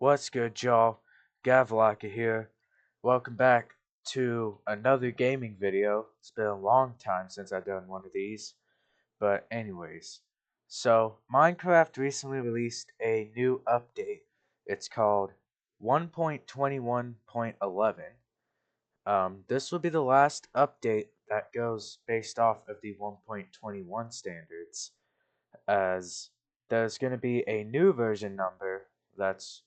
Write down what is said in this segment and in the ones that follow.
What's good, y'all? Gavlaka here. Welcome back to another gaming video. It's been a long time since I've done one of these. But anyways, so Minecraft recently released a new update. It's called 1.21.11. This will be the last update that goes based off of the 1.21 standards, as there's going to be a new version number that's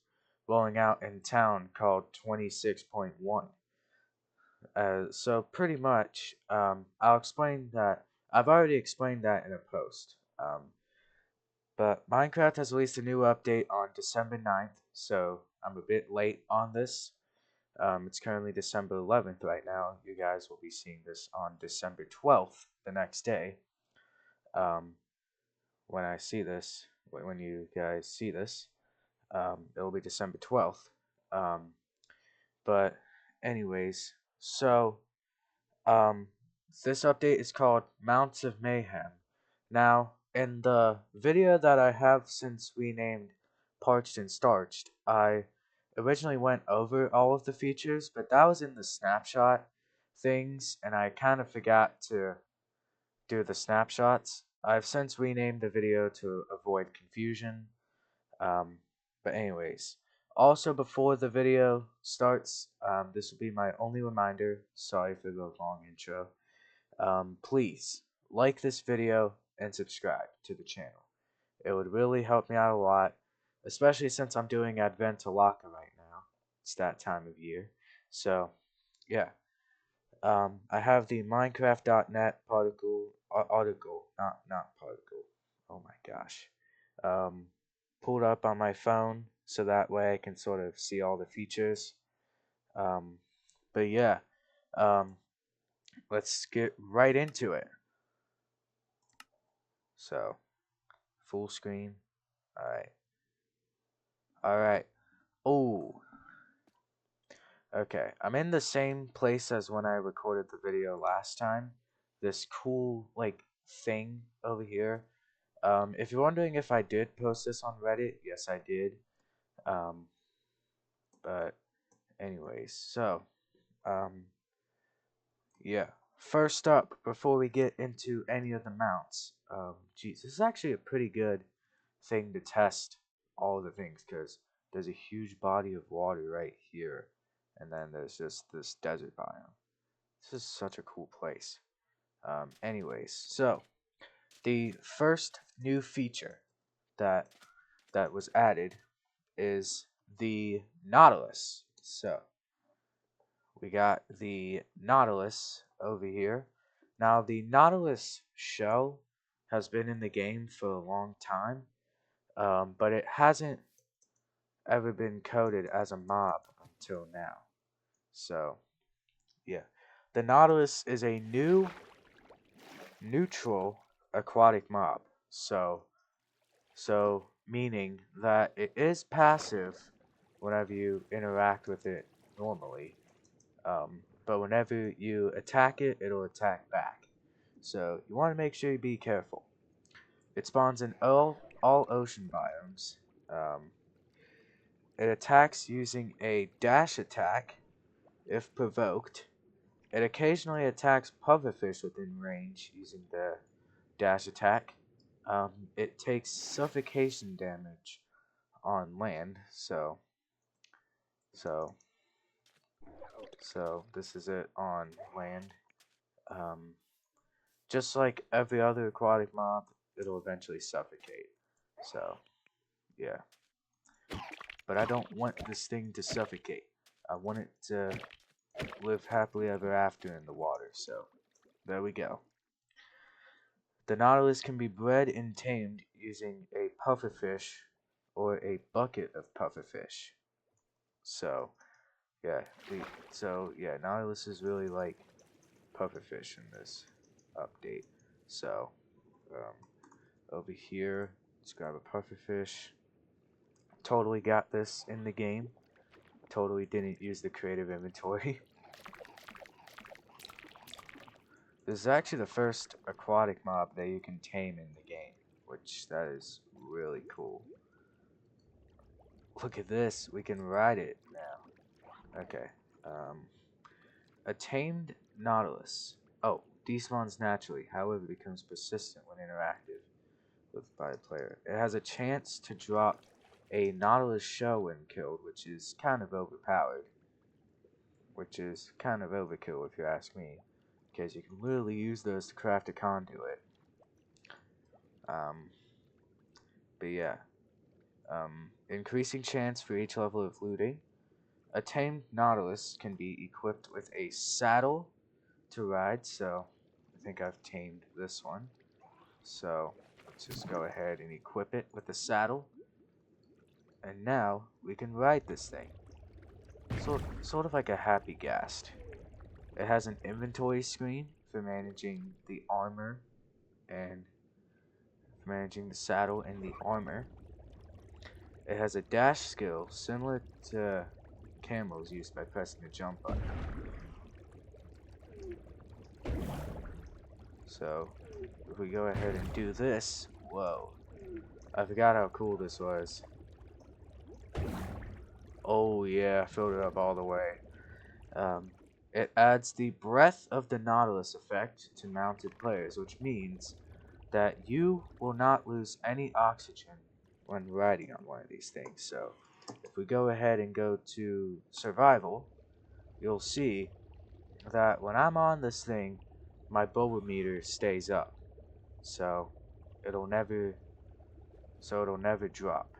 rolling out in town called 26.1. So pretty much, I'll explain that. I've already explained that in a post. But Minecraft has released a new update on December 9th, so I'm a bit late on this. It's currently December 11th right now. You guys will be seeing this on December 12th, the next day. Um, when I see this, when you guys see this, it will be December 12th. Um, but anyways, so um, this update is called Mounts of Mayhem. Now, in the video that I have since renamed Parched and Starched, I originally went over all of the features, but that was in the snapshot things, and I kind of forgot to do the snapshots. I've since renamed the video to avoid confusion. Um, but anyways, also before the video starts, this will be my only reminder. Sorry for the long intro. Please like this video and subscribe to the channel. It would really help me out a lot, especially since I'm doing Adventalaka right now. It's that time of year. So, yeah. I have the Minecraft.net article, not particle. Oh my gosh. Um, pulled up on my phone so that way I can sort of see all the features. Um, but yeah, um, let's get right into it. So, full screen. Alright. Alright. Oh, okay. I'm in the same place as when I recorded the video last time. This cool, like, thing over here. If you're wondering if I did post this on Reddit, yes, I did. Um, but anyways, so, um, yeah. First up, before we get into any of the mounts, geez, this is actually a pretty good thing to test all the things, because there's a huge body of water right here, and then there's just this desert biome. This is such a cool place. Anyways, so the first new feature that was added is the Nautilus. So we got the Nautilus over here. Now the Nautilus shell has been in the game for a long time, but it hasn't ever been coded as a mob until now. So yeah, the Nautilus is a new neutral aquatic mob. So meaning that it is passive whenever you interact with it normally. But whenever you attack it, it'll attack back. So you want to make sure you be careful. It spawns in all ocean biomes. Um, it attacks using a dash attack if provoked. It occasionally attacks pufferfish within range using the dash attack. It takes suffocation damage on land, so this is it on land. Um, just like every other aquatic mob, it'll eventually suffocate. So, yeah. But I don't want this thing to suffocate. I want it to live happily ever after in the water, so there we go. The Nautilus can be bred and tamed using a pufferfish or a bucket of pufferfish. So, yeah, Nautilus is really like pufferfish in this update. So, um, over here, let's grab a pufferfish. Totally got this in the game. Totally didn't use the creative inventory. This is actually the first aquatic mob that you can tame in the game, which that is really cool. Look at this. We can ride it now. Okay. A tamed Nautilus. Oh, despawns naturally, however becomes persistent when interactive by a player. It has a chance to drop a Nautilus shell when killed, which is kind of overpowered. Which is kind of overkill if you ask me. Because you can literally use those to craft a conduit. Um, but yeah. Increasing chance for each level of looting. A tamed Nautilus can be equipped with a saddle to ride, so I think I've tamed this one. So let's just go ahead and equip it with the saddle. And now we can ride this thing. Sort of like a happy ghast. It has an inventory screen for managing the armor and for managing the saddle and the armor. It has a dash skill similar to camels used by pressing the jump button. So if we go ahead and do this, whoa. I forgot how cool this was. Oh yeah, filled it up all the way. It adds the Breath of the Nautilus effect to mounted players, which means that you will not lose any oxygen when riding on one of these things. So if we go ahead and go to survival, you'll see that when I'm on this thing, my meter stays up. So it'll never drop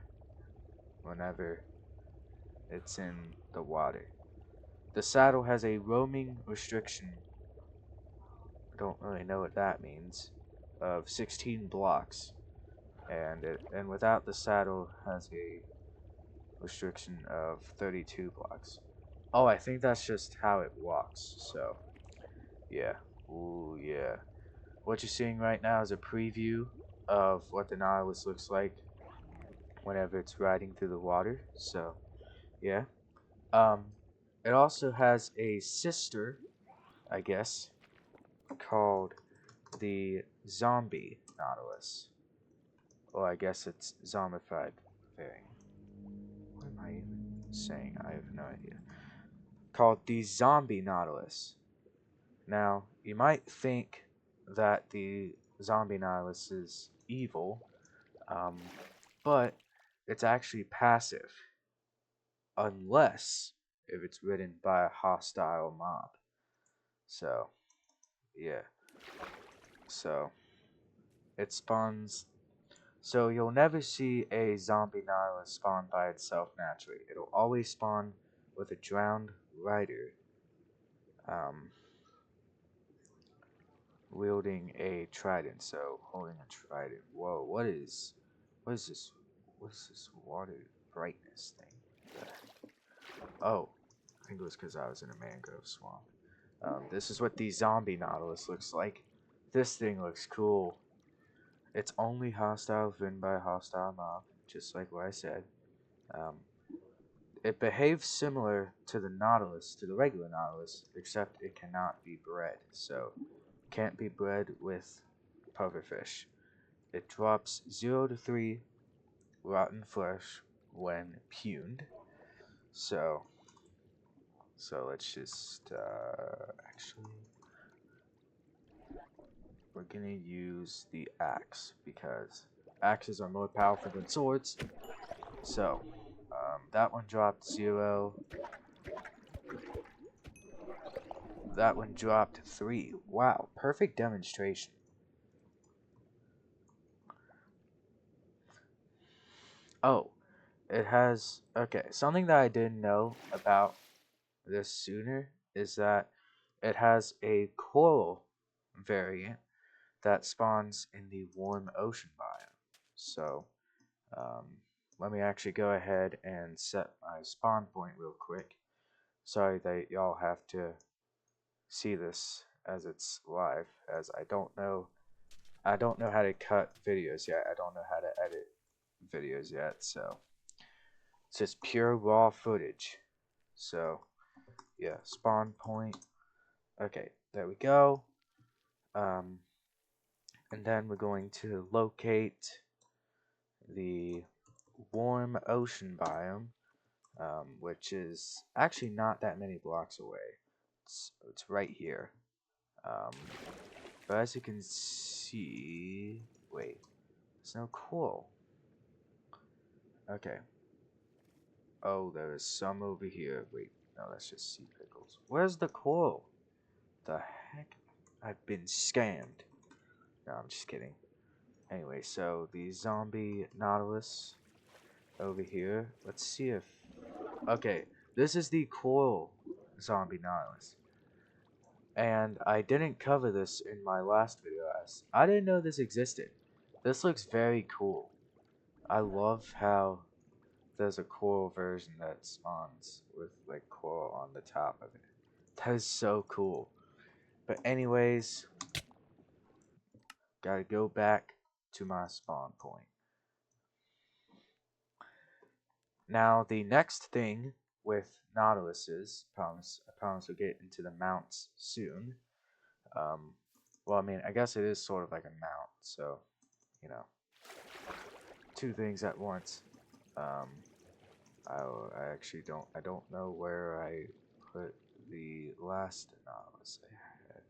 whenever it's in the water. The saddle has a roaming restriction. I don't really know what that means. Of 16 blocks, and without the saddle has a restriction of 32 blocks. Oh, I think that's just how it walks. So, yeah. Ooh, yeah. What you're seeing right now is a preview of what the Nautilus looks like whenever it's riding through the water. So, yeah. Um, it also has a sister, I guess, called the Zombie Nautilus. Well, I guess it's zombified variant. What am I even saying? I have no idea. Called the Zombie Nautilus. Now, you might think that the Zombie Nautilus is evil, um, but it's actually passive. Unless if it's ridden by a hostile mob. So, yeah. So, it spawns. So, you'll never see a zombie Nautilus spawn by itself naturally. It'll always spawn with a drowned rider um, wielding a trident. So, holding a trident. Whoa, what is this? What is this water brightness thing? Oh, I think it was because I was in a mangrove swamp. This is what the zombie Nautilus looks like. This thing looks cool. It's only hostile if ridden by a hostile mob, just like what I said. Um, it behaves similar to the Nautilus, to the regular Nautilus, except it cannot be bred. So, can't be bred with pufferfish. It drops 0 to 3 rotten flesh when puned. So let's just actually we're gonna use the axe because axes are more powerful than swords. So that one dropped 0. That one dropped 3. Wow, perfect demonstration. Oh, it has okay. Something that I didn't know about this sooner is that it has a coral variant that spawns in the warm ocean biome. So, um, let me actually go ahead and set my spawn point real quick. Sorry that y'all have to see this as it's live, as I don't know how to cut videos yet. I don't know how to edit videos yet, so it's just pure raw footage. So, yeah, spawn point. Okay, there we go. Um, and then we're going to locate the warm ocean biome, which is actually not that many blocks away. It's right here. Um, but as you can see, wait, there's no coral. Okay. Oh, there is some over here. Wait, no, that's just sea pickles. Where's the coral? The heck? I've been scammed. No, I'm just kidding. Anyway, so the zombie nautilus over here. Let's see if... Okay, this is the coral zombie nautilus. And I didn't cover this in my last video, as I didn't know this existed. This looks very cool. I love how there's a coral version that spawns with like coral on the top of it. That is so cool. But anyways, gotta go back to my spawn point. Now the next thing with Nautiluses, I promise we'll get into the mounts soon. Well, I mean, I guess it is sort of like a mount, so you know, two things at once. Um, I actually don't know where I put the last Nautilus I had,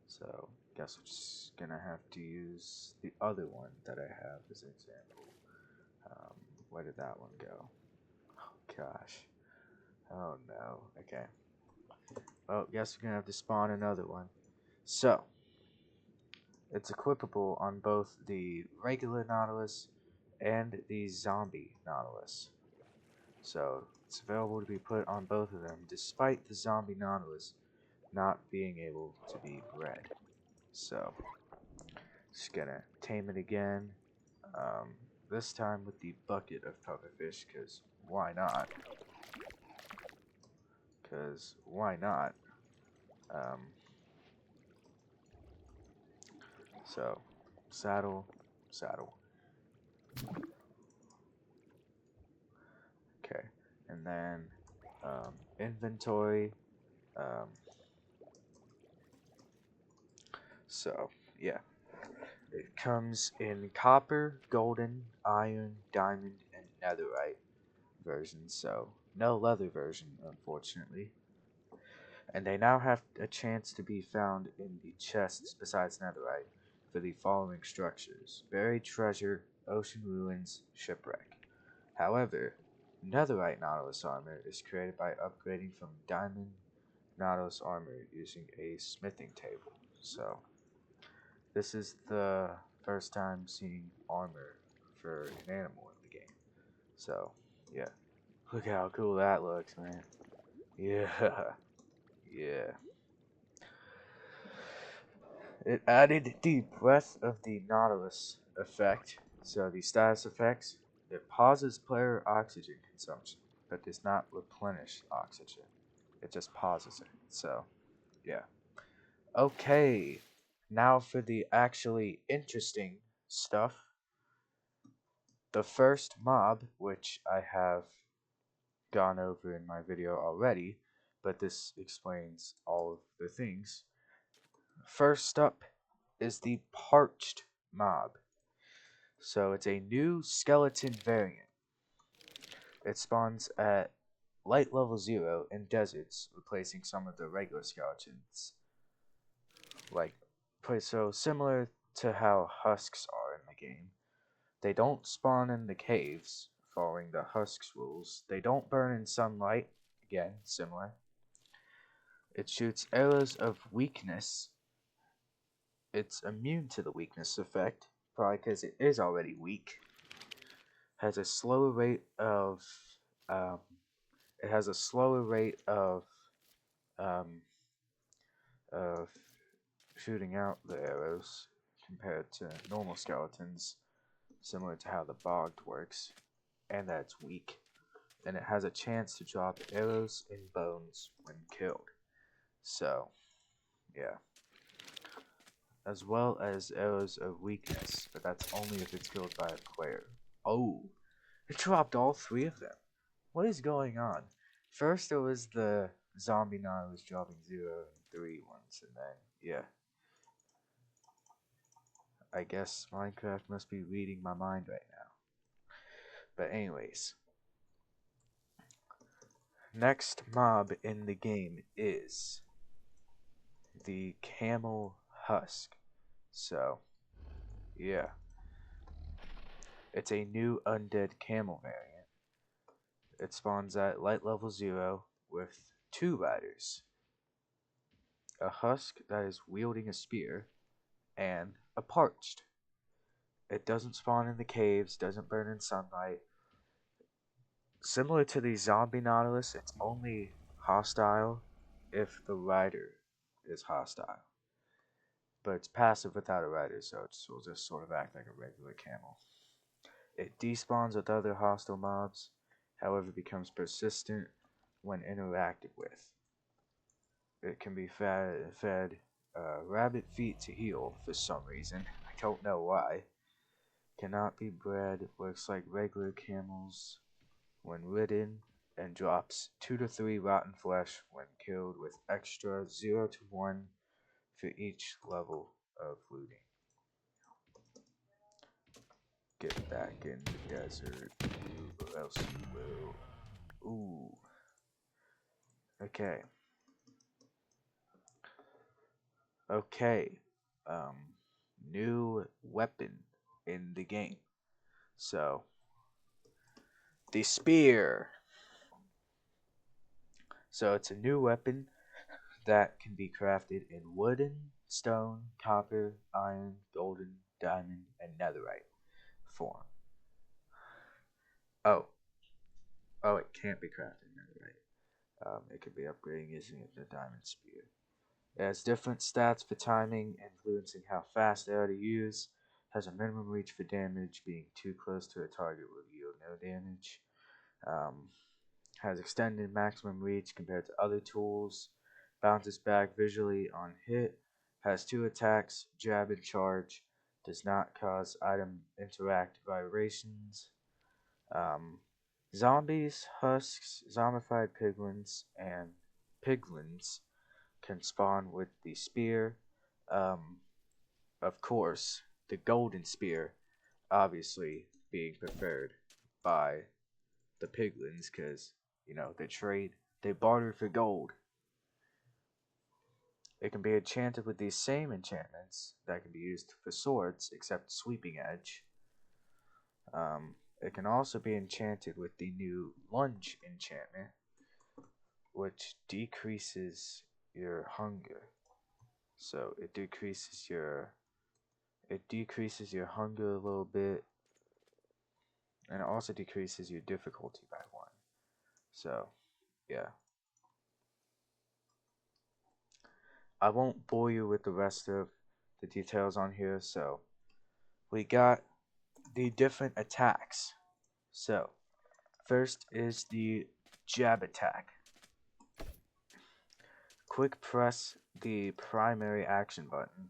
so guess we're just gonna have to use the other one that I have as an example. Where did that one go? Oh gosh. Oh no. Okay. Well, guess we're gonna have to spawn another one. So, it's equipable on both the regular Nautilus and the zombie Nautilus. So, it's available to be put on both of them, despite the zombie Nautilus not being able to be bred. So, just gonna tame it again. This time with the bucket of pufferfish, because why not? Because why not? Um, so, saddle, saddle. Okay, and then inventory. Um, so, yeah. It comes in copper, golden, iron, diamond, and netherite versions, so no leather version, unfortunately. And they now have a chance to be found in the chests besides netherite for the following structures: buried treasure, ocean ruins, shipwreck. However, netherite nautilus armor is created by upgrading from diamond nautilus armor using a smithing table. So, this is the first time seeing armor for an animal in the game. So, yeah. Look how cool that looks, man. Yeah. Yeah. It added the breath of the Nautilus effect. So the status effects, it pauses player oxygen consumption, but does not replenish oxygen. It just pauses it. So, yeah. Okay. Now for the actually interesting stuff. The first mob, which I have gone over in my video already, but this explains all of the things. First up is the Parched mob. So it's a new skeleton variant. It spawns at light level 0 in deserts, replacing some of the regular skeletons. Like, so similar to how husks are in the game. They don't spawn in the caves, following the husks rules. They don't burn in sunlight, again, similar. It shoots arrows of weakness. It's immune to the weakness effect, probably because it is already weak. Has a slower rate of um, it has a slower rate um, of shooting out the arrows compared to normal skeletons, similar to how the bogged works, and that it's weak. And it has a chance to drop arrows and bones when killed. So, yeah. As well as arrows of weakness, but that's only if it's killed by a player. Oh, it dropped all three of them. What is going on? First, there was the zombie now was dropping 0 and 3 once, and then, yeah. I guess Minecraft must be reading my mind right now. But anyways, next mob in the game is the camel husk. So, yeah, it's a new undead camel variant. It spawns at light level 0 with 2 riders, a husk that is wielding a spear, and a parched. It doesn't spawn in the caves, doesn't burn in sunlight. Similar to the zombie Nautilus, it's only hostile if the rider is hostile. But it's passive without a rider, so it will just sort of act like a regular camel. It despawns with other hostile mobs, however becomes persistent when interacted with. It can be fed rabbit feet to heal for some reason. I don't know why. Cannot be bred, works like regular camels when ridden, and drops 2 to 3 rotten flesh when killed with extra 0 to 1 for each level of looting. Get back in the desert, or else you will. Ooh. Okay. Okay. Um, New weapon in the game. So, the spear. So it's a new weapon that can be crafted in wooden, stone, copper, iron, golden, diamond, and netherite form. Oh, it can't be crafted in netherite. It can be upgraded using the diamond spear. It has different stats for timing, influencing how fast they are to use. Has a minimum reach for damage, being too close to a target will yield no damage. Um, has extended maximum reach compared to other tools. Bounces back visually on hit. Has 2 attacks, jab and charge. Does not cause item interact vibrations. Um, Zombies, husks, zombified piglins can spawn with the spear. Um, of course, the golden spear, obviously being preferred by the piglins because they barter for gold. It can be enchanted with these same enchantments that can be used for swords, except sweeping edge. It can also be enchanted with the new lunge enchantment, which decreases your hunger. So it decreases your hunger a little bit, and it also decreases your difficulty by 1. So, yeah. I won't bore you with the rest of the details on here, so we got the different attacks. So, first is the jab attack. Quick press the primary action button,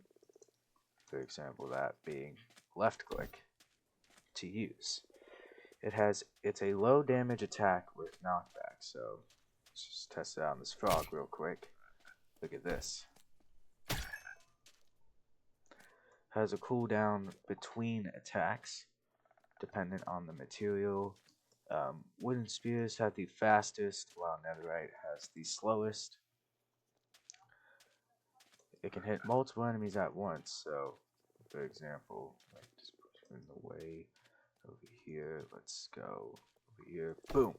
for example, that being left click, to use. It's a low damage attack with knockback, so let's just test it out on this frog real quick. Look at this. Has a cooldown between attacks, dependent on the material. Wooden spears have the fastest, while netherite has the slowest. It can hit multiple enemies at once, so, for example, like just put in the way over here. Let's go over here. Boom!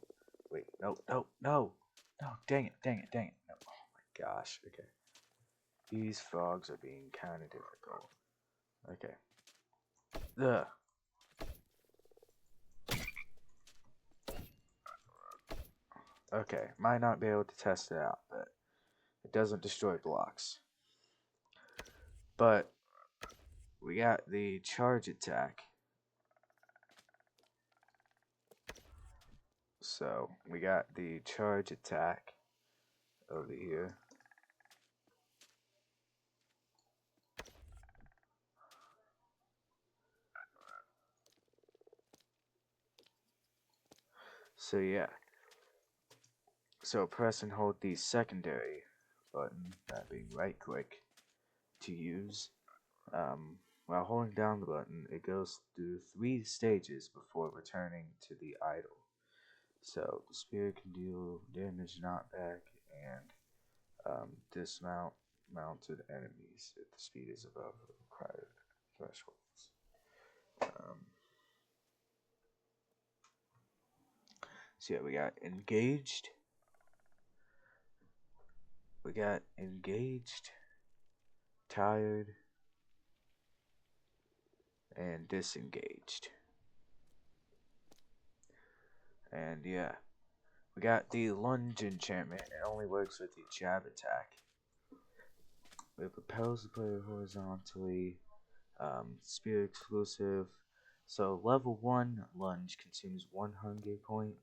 Wait, no, no, no! No, dang it, dang it, dang it. No. Oh my gosh, okay. These frogs are being kind of difficult. Okay. Ugh. Okay, might not be able to test it out, but it doesn't destroy blocks. But we got the charge attack. So we got the charge attack over here. So yeah. So press and hold the secondary button, that being right click, to use. while holding down the button, it goes through 3 stages before returning to the idle. So the spirit can deal damage knockback and dismount mounted enemies if the speed is above the required thresholds. So yeah, we got engaged, tired, and disengaged. And yeah, we got the lunge enchantment. It only works with the jab attack. It propels the player horizontally. Spear exclusive. So level 1 lunge consumes 1 hunger point.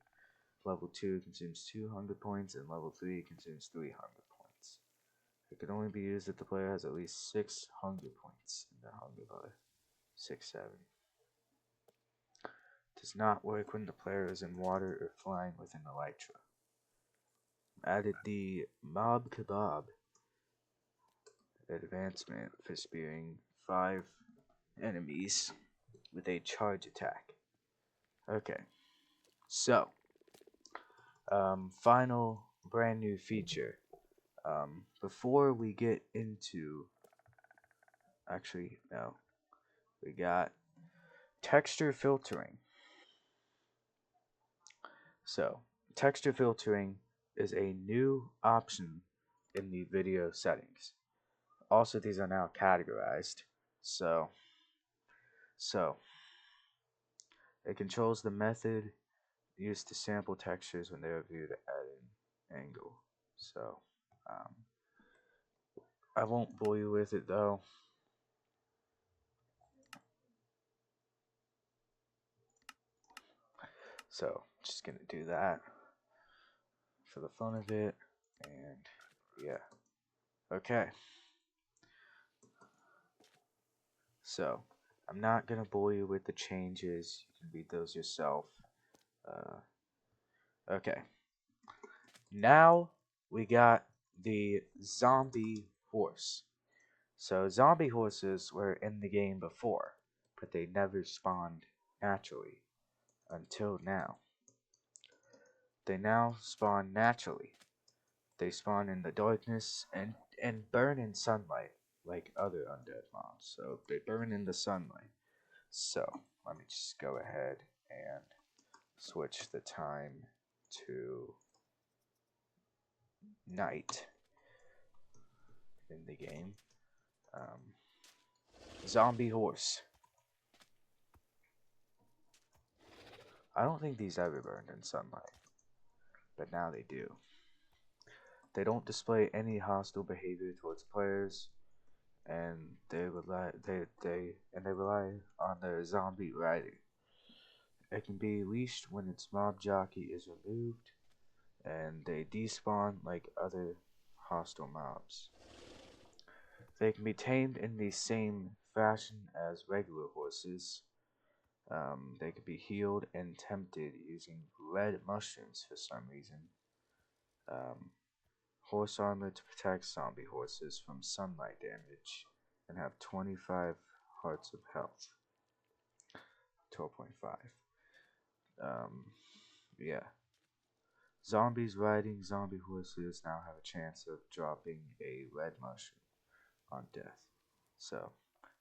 Level 2 consumes 200 points, and level 3 consumes 300 points. It can only be used if the player has at least 6 hunger points in their hunger bar. 6, 7. Does not work when the player is in water or flying with an elytra. Added the Mob Kebab advancement for spearing 5 enemies with a charge attack. Okay, so final brand new feature. Before we get into, actually no, we got texture filtering. So texture filtering is a new option in the video settings. Also, these are now categorized. So it controls the method used to sample textures when they are viewed at an angle. So I won't bore you with it though. So just gonna do that for the fun of it, and yeah. Okay. So I'm not gonna bore you with the changes. You can read those yourself. Okay. Now we got the zombie horse. So zombie horses were in the game before, but they never spawned naturally until now. They now spawn naturally. They spawn in the darkness and burn in sunlight like other undead mobs. So they burn in the sunlight. So let me just go ahead and switch the time to night in the game. Zombie horse. I don't think these ever burned in sunlight, but now they do. They don't display any hostile behavior towards players, and they rely on their zombie rider. It can be leashed when its mob jockey is removed, and they despawn like other hostile mobs. They can be tamed in the same fashion as regular horses. They can be healed and tempted using red mushrooms for some reason. Um, Horse armor to protect zombie horses from sunlight damage, and have 25 hearts of health. 12.5. Yeah. Zombies riding zombie horses now have a chance of dropping a red mushroom on death. So,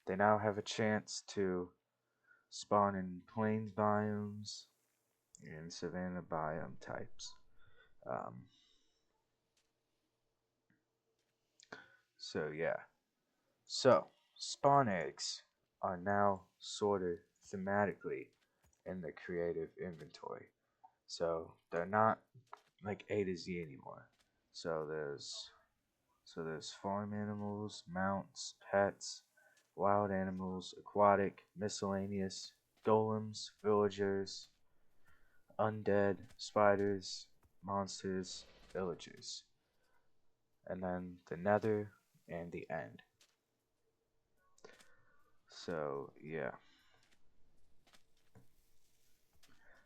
they now have a chance to spawn in plains biomes and savanna biome types. Um, yeah. So, spawn eggs are now sorted thematically in the creative inventory. So they're not like A to Z anymore. So there's farm animals, mounts, pets, wild animals, aquatic, miscellaneous, golems, villagers, undead, spiders, monsters, villagers. And then the nether and the end. So yeah.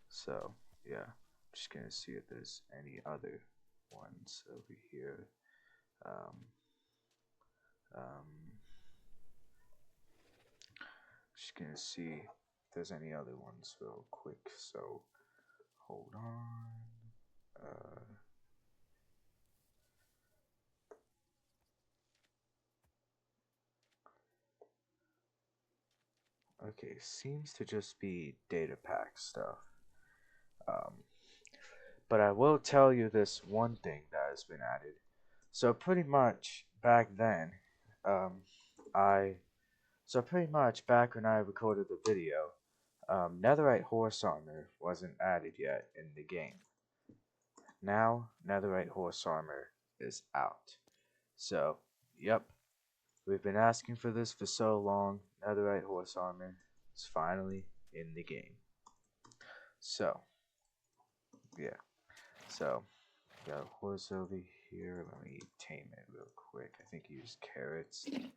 So yeah. Just gonna see if there's any other ones over here. Um, um, Just gonna see if there's any other ones real quick. So hold on. Okay, seems to just be data pack stuff. Um, but I will tell you this one thing that has been added. So pretty much back then, um, I so pretty much back when I recorded the video, Netherite horse armor wasn't added yet in the game. Now Netherite horse armor is out. So, yep, we've been asking for this for so long. Netherite horse armor is finally in the game. So, yeah. So, got a horse over here. Let me tame it real quick. I think use carrots. I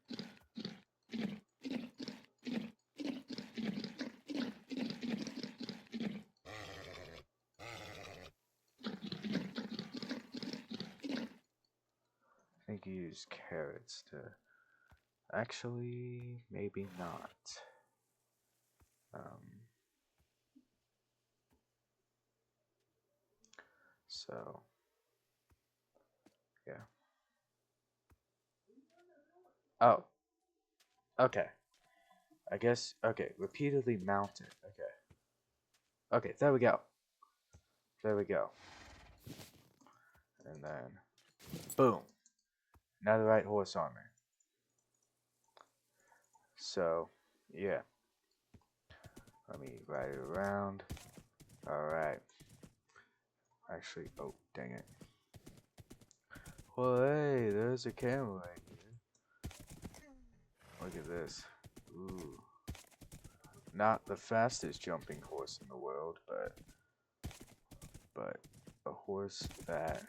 think use carrots to. Actually, maybe not. So, yeah. Oh, okay. I guess, okay, repeatedly mount it. Okay. Okay, there we go. There we go. And then, boom. Netherite horse armor. So, yeah. Let me ride it around. Alright. Actually, oh, dang it. Well, hey, there's a camel right here. Look at this. Ooh. Not the fastest jumping horse in the world, but a horse that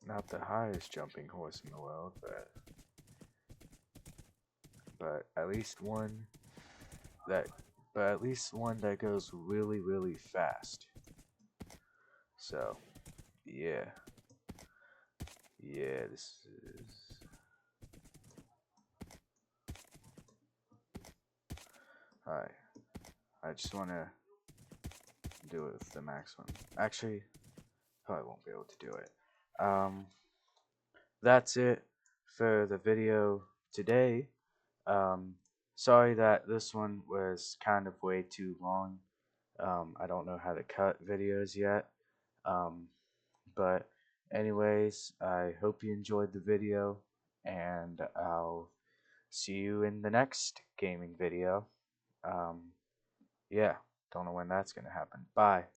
not the highest jumping horse in the world, but at least one that goes really, really fast. So, yeah. Yeah, this is alright. I just wanna do it with the maximum. Actually, probably won't be able to do it. That's it for the video today. Um, sorry that this one was kind of way too long. I don't know how to cut videos yet. Um, but anyways, I hope you enjoyed the video, and I'll see you in the next gaming video. Yeah, don't know when that's gonna happen. Bye.